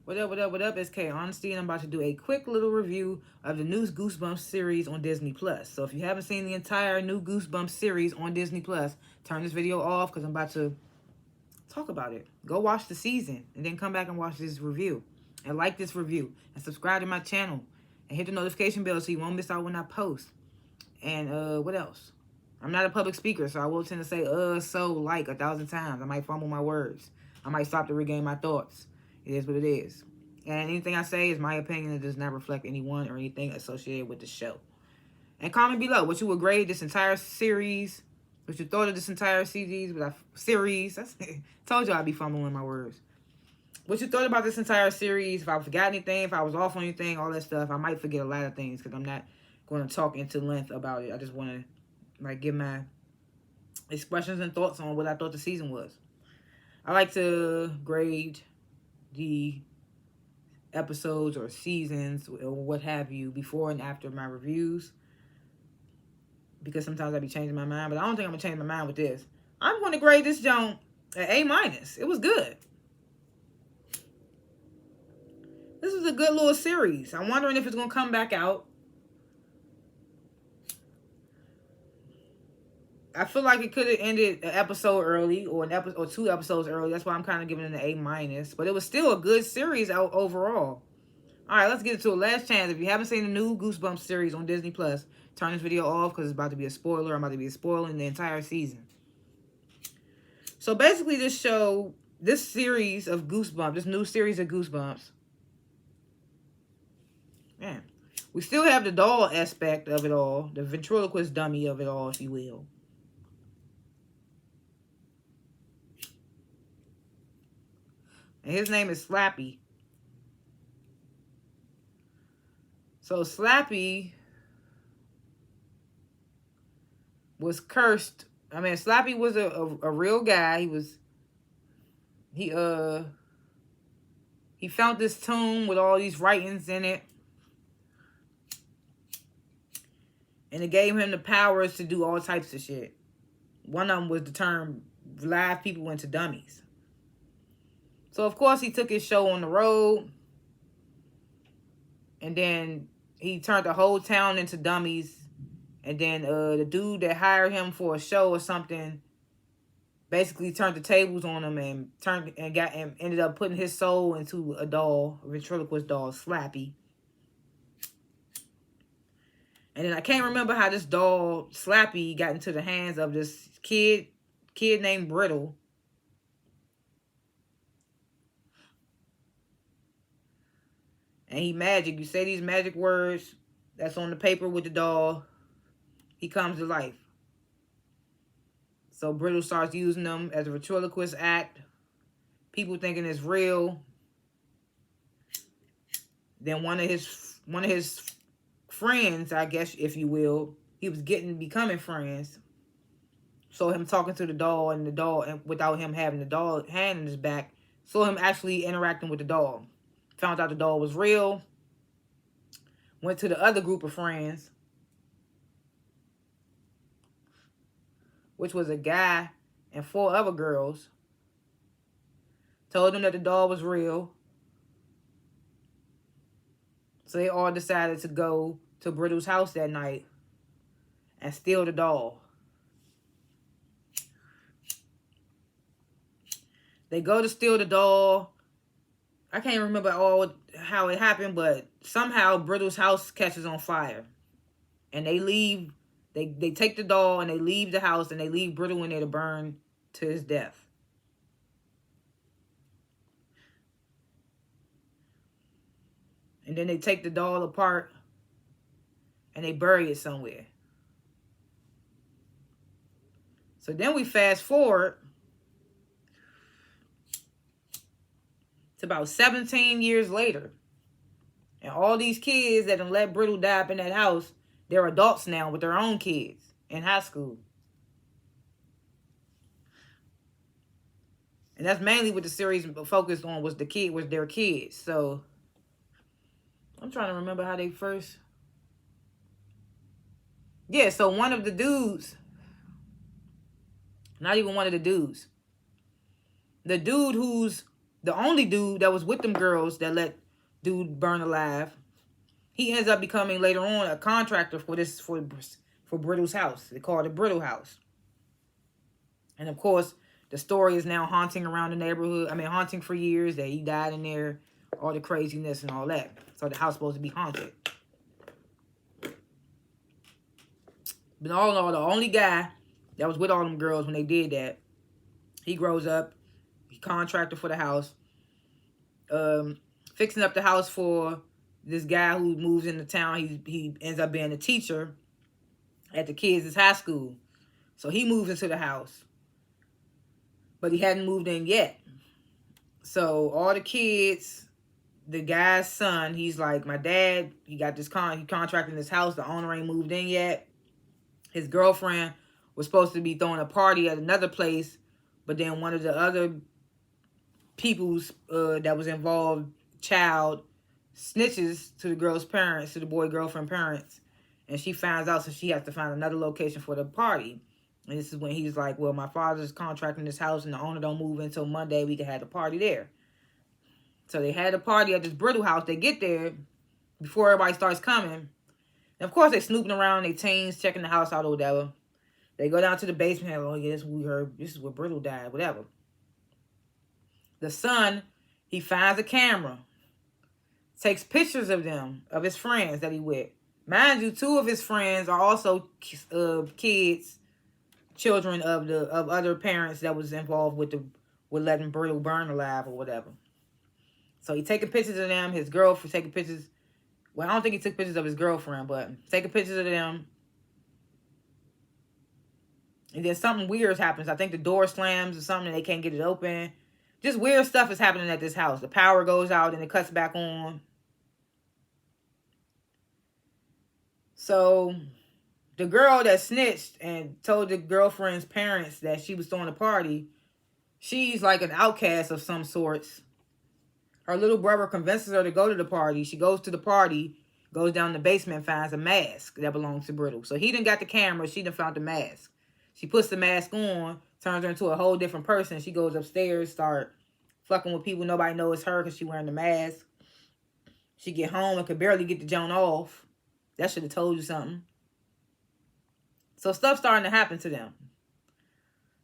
What up, what up, what up? It's K.Honesty, and I'm about to do a quick little review of the new Goosebumps series on Disney Plus. So if you haven't seen the entire new Goosebumps series on Disney Plus, turn this video off because I'm about to talk about it. Go watch the season and then come back and watch this review. And like this review and subscribe to my channel and hit the notification bell so you won't miss out when I post. And what else? I'm not a public speaker, so I will tend to say so, like 1,000 times. I might fumble my words. I might stop to regain my thoughts. It is what it is. And anything I say is my opinion. It does not reflect anyone or anything associated with the show. And comment below what you would grade this entire series, what you thought of this entire series. I told you I'd be fumbling my words. What you thought about this entire series, if I forgot anything, if I was off on anything, all that stuff. I might forget a lot of things because I'm not going to talk into length about it. I just want to give my expressions and thoughts on what I thought the season was. I like to grade the episodes or seasons or what have you before and after my reviews, because sometimes I be changing my mind, but I don't think I'm gonna change my mind with this. I'm going to grade this joint at A-. It was good. This was a good little series. I'm wondering if it's gonna come back out. I feel like it could have ended an episode early or an episode or 2 episodes early. That's why I'm kind of giving it an A-. But it was still a good series overall. All right, let's get into it. Last chance. If you haven't seen the new Goosebumps series on Disney Plus, turn this video off because it's about to be a spoiler. I'm about to be spoiling the entire season. So basically, this series of Goosebumps, this new series of Goosebumps, man, we still have the doll aspect of it all, the ventriloquist dummy of it all, if you will. And his name is Slappy. So Slappy was cursed. I mean, Slappy was a real guy. He found this tomb with all these writings in it. And it gave him the powers to do all types of shit. One of them was to turn live people into dummies. So, of course, he took his show on the road. And then he turned the whole town into dummies. And then the dude that hired him for a show or something basically turned the tables on him and ended up putting his soul into a doll, a ventriloquist doll, Slappy. And then I can't remember how this doll, Slappy, got into the hands of this kid named Brittle. And he magic. You say these magic words that's on the paper with the doll, he comes to life. So Brittle starts using them as a ventriloquist act. People thinking it's real. Then one of his friends, I guess, if you will, he was becoming friends. So him talking to the doll and without him having the doll hand in his back, saw him actually interacting with the doll. Found out the doll was real. Went to the other group of friends, which was a guy and 4 other girls. Told them that the doll was real. So they all decided to go to Brittle's house that night and steal the doll. They go to steal the doll. I can't remember how it happened, but somehow Brittle's house catches on fire. And they leave. They take the doll and they leave the house and they leave Brittle in there to burn to his death. And then they take the doll apart and they bury it somewhere. So then we fast forward to about 17 years later. And all these kids that done let Brittle die up in that house, they're adults now with their own kids in high school. And that's mainly what the series focused on, was their kids. So I'm trying to remember how they first. Yeah, so one of the dudes, not even one of the dudes, the dude whose the only dude that was with them girls that let dude burn alive, he ends up becoming later on a contractor for Brittle's house. They call it the Brittle house. And of course, the story is now haunting around the neighborhood. I mean, haunting for years, that he died in there, all the craziness and all that. So the house is supposed to be haunted. But all in all, the only guy that was with all them girls when they did that, he grows up, he contracted for the house, fixing up the house for this guy who moves into town. He ends up being a teacher at the kids' high school. So he moves into the house. But he hadn't moved in yet. So all the kids, the guy's son, he's like, my dad, he got this he contracted this house. The owner ain't moved in yet. His girlfriend was supposed to be throwing a party at another place, but then one of the other people's that was involved, child, snitches to the girl's parents, to the boy girlfriend parents, and she finds out, so she has to find another location for the party. And this is when he's like, well, my father's contracting this house and the owner don't move until Monday. We can have the party there. So they had a party at this Brittle house. They get there before everybody starts coming. And of course, they snooping around, they teens, checking the house out or whatever. They go down to the basement and, oh, yes, we heard this is where Brittle died, whatever. The son, he finds a camera, takes pictures of them, of his friends that he with. Mind you, 2 of his friends are also kids, children of other parents that was involved with letting Brittle burn alive or whatever. So he taking pictures of them, his girlfriend taking pictures. Well, I don't think he took pictures of his girlfriend, but taking pictures of them. And then something weird happens. I think the door slams or something and they can't get it open. Just weird stuff is happening at this house. The power goes out and it cuts back on. So the girl that snitched and told the girlfriend's parents that she was throwing a party, she's like an outcast of some sorts. Her little brother convinces her to go to the party. She goes to the party, goes down the basement, and finds a mask that belongs to Brittle. So he done got the camera. She done found the mask. She puts the mask on, turns her into a whole different person. She goes upstairs, start fucking with people. Nobody knows it's her because she wearing the mask. She get home and could barely get the joint off. That should have told you something. So stuff's starting to happen to them.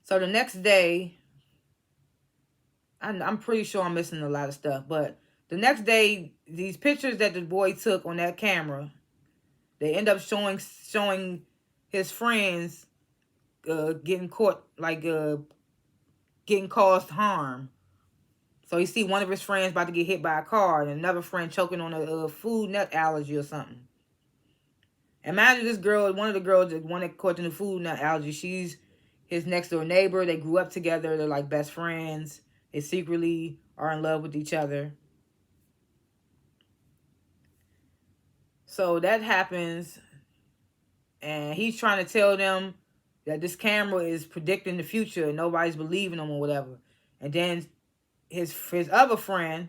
So the next day, I'm pretty sure I'm missing a lot of stuff, but the next day, these pictures that the boy took on that camera, they end up showing his friends getting caught, like getting caused harm. So you see one of his friends about to get hit by a car, and another friend choking on a food nut allergy or something. Imagine this girl, one of the girls, the one that caught the food nut allergy, she's his next door neighbor. They grew up together. They're like best friends. They secretly are in love with each other. So that happens, and he's trying to tell them that this camera is predicting the future and nobody's believing him or whatever. And then his other friend,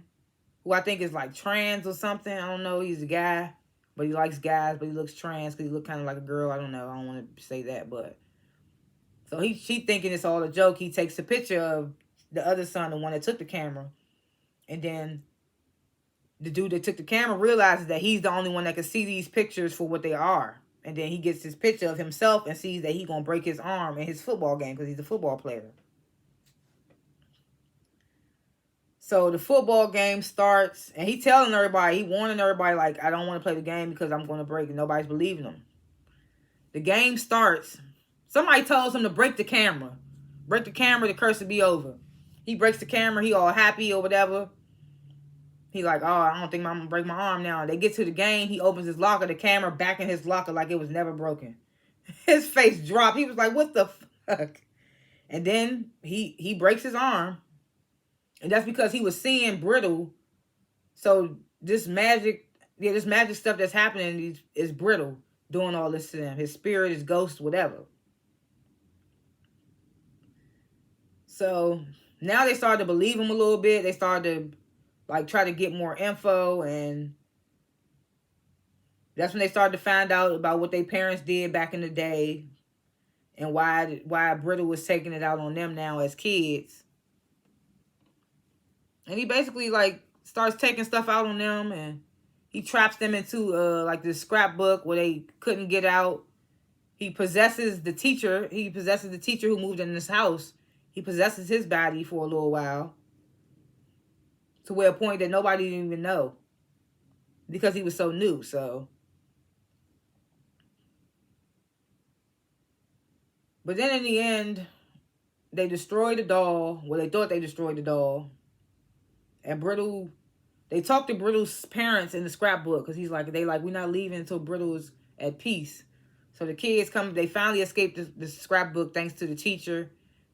who I think is like trans or something, I don't know, he's a guy, but he likes guys, but he looks trans because he looks kind of like a girl. I don't know, I don't want to say that, but so she thinking it's all a joke. He takes a picture of the other son, the one that took the camera, and then the dude that took the camera realizes that he's the only one that can see these pictures for what they are. And then he gets this picture of himself and sees that he's going to break his arm in his football game because he's a football player. So the football game starts, and he telling everybody, he warning everybody, like, I don't want to play the game because I'm going to break it. Nobody's believing him. The game starts. Somebody tells him to break the camera. Break the camera, the curse will be over. He breaks the camera, he all happy or whatever. He like, oh, I don't think I'm going to break my arm now. They get to the game, he opens his locker, the camera back in his locker like it was never broken. His face dropped. He was like, what the fuck? And then he breaks his arm. And that's because he was seeing Brittle. So this magic stuff that's happening is Brittle doing all this to them. His spirit, his ghost, whatever. So now they started to believe him a little bit. They started to like try to get more info, and that's when they started to find out about what their parents did back in the day and why Brittle was taking it out on them now as kids. And he basically like starts taking stuff out on them, and he traps them into like this scrapbook where they couldn't get out. He possesses the teacher. He possesses the teacher who moved in this house. He possesses his body for a little while, to where a point that nobody didn't even know, because he was so new. So, but then in the end, they destroyed the doll. Well, they thought they destroyed the doll. And Brittle, they talked to Brittle's parents in the scrapbook, because he's like, we're not leaving until Brittle is at peace. So the kids come, they finally escaped the scrapbook thanks to the teacher.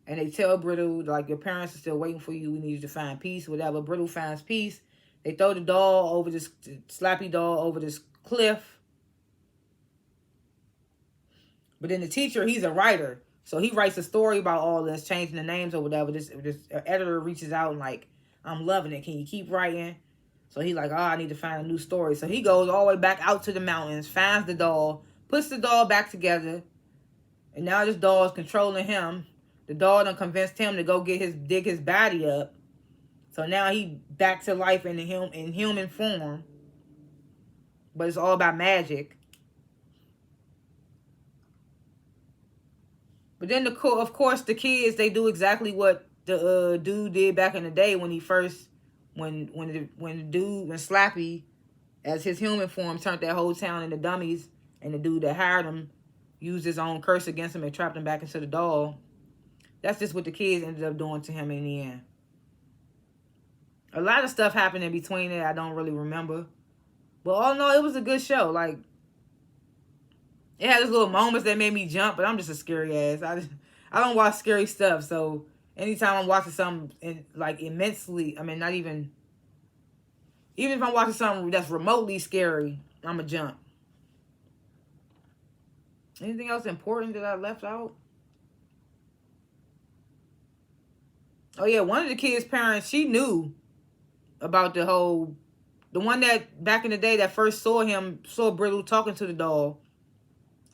And they tell Brittle, like, your parents are still waiting for you. We need you to find peace, whatever. Brittle finds peace. They throw the doll over this, Slappy doll over this cliff. But then the teacher, he's a writer. So he writes a story about all this, changing the names or whatever. This editor reaches out and like, I'm loving it. Can you keep writing? So he's like, oh, I need to find a new story. So he goes all the way back out to the mountains, finds the doll, puts the doll back together. And now this doll is controlling him. The doll done convinced him to go dig his body up. So now he back to life in human form. But it's all about magic. But then, of course, the kids, they do exactly what the dude did back in the day when he first, when Slappy, as his human form, turned that whole town into dummies, and the dude that hired him used his own curse against him and trapped him back into the doll. That's just what the kids ended up doing to him in the end. A lot of stuff happened in between it I don't really remember. But all in all, it was a good show. Like, it had those little moments that made me jump, but I'm just a scary ass. I don't watch scary stuff, so anytime I'm watching something like immensely, I mean, not even if I'm watching something that's remotely scary, I'm a jump. Anything else important that I left out? Oh yeah, one of the kids' parents, she knew about the one that back in the day that first saw Brittle talking to the doll.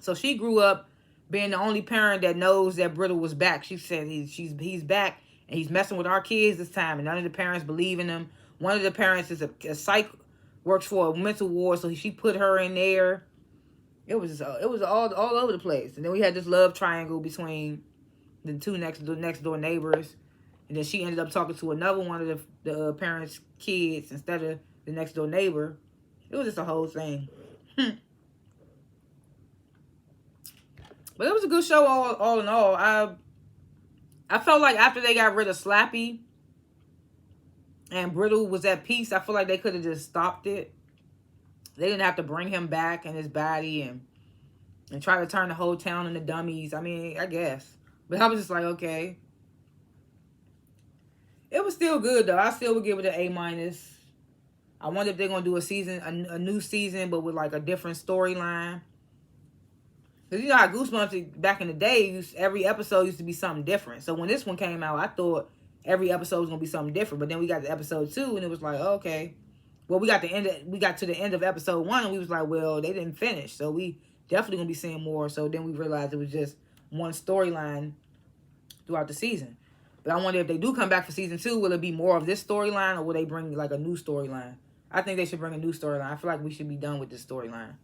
So she grew up being the only parent that knows that Brittle was back. She said he's back and he's messing with our kids this time, and none of the parents believe in him. One of the parents is a psych, works for a mental ward, so she put her in there. It was all over the place. And then we had this love triangle between the two next door neighbors. And then she ended up talking to another one of the parents' kids instead of the next door neighbor. It was just a whole thing. But it was a good show all in all. I felt like after they got rid of Slappy and Brittle was at peace, I feel like they could have just stopped it. They didn't have to bring him back in his body and try to turn the whole town into dummies. I mean, I guess. But I was just like, okay. It was still good, though. I still would give it an A-. I wonder if they're going to do a new season, but with like a different storyline. Because you know how Goosebumps back in the day, every episode used to be something different. So when this one came out, I thought every episode was going to be something different. But then we got to episode 2, and it was like, oh, okay. Well, we got to the end of episode 1, and we was like, well, they didn't finish. So we definitely going to be seeing more. So then we realized it was just one storyline throughout the season. But I wonder if they do come back for season 2, will it be more of this storyline, or will they bring like a new storyline? I think they should bring a new storyline. I feel like we should be done with this storyline.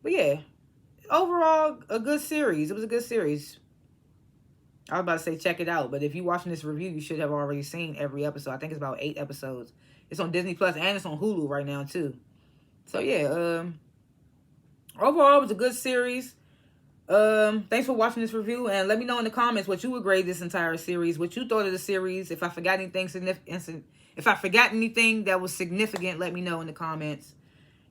But yeah, overall, a good series. It was a good series. I was about to say check it out, but if you're watching this review, you should have already seen every episode. I think it's about 8 episodes. It's on Disney Plus and it's on Hulu right now too. So yeah, overall, it was a good series. Thanks for watching this review, and let me know in the comments what you would grade this entire series, what you thought of the series. If I forgot anything significant, if I forgot anything that was significant, let me know in the comments.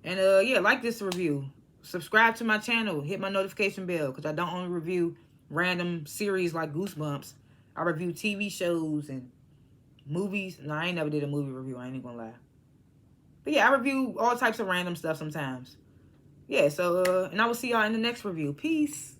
And yeah, like this review. Subscribe to my channel. Hit my notification bell, because I don't only review random series like Goosebumps. I review TV shows and movies. No, I ain't never did a movie review. I ain't even gonna lie. But yeah, I review all types of random stuff sometimes. Yeah, so, and I will see y'all in the next review. Peace.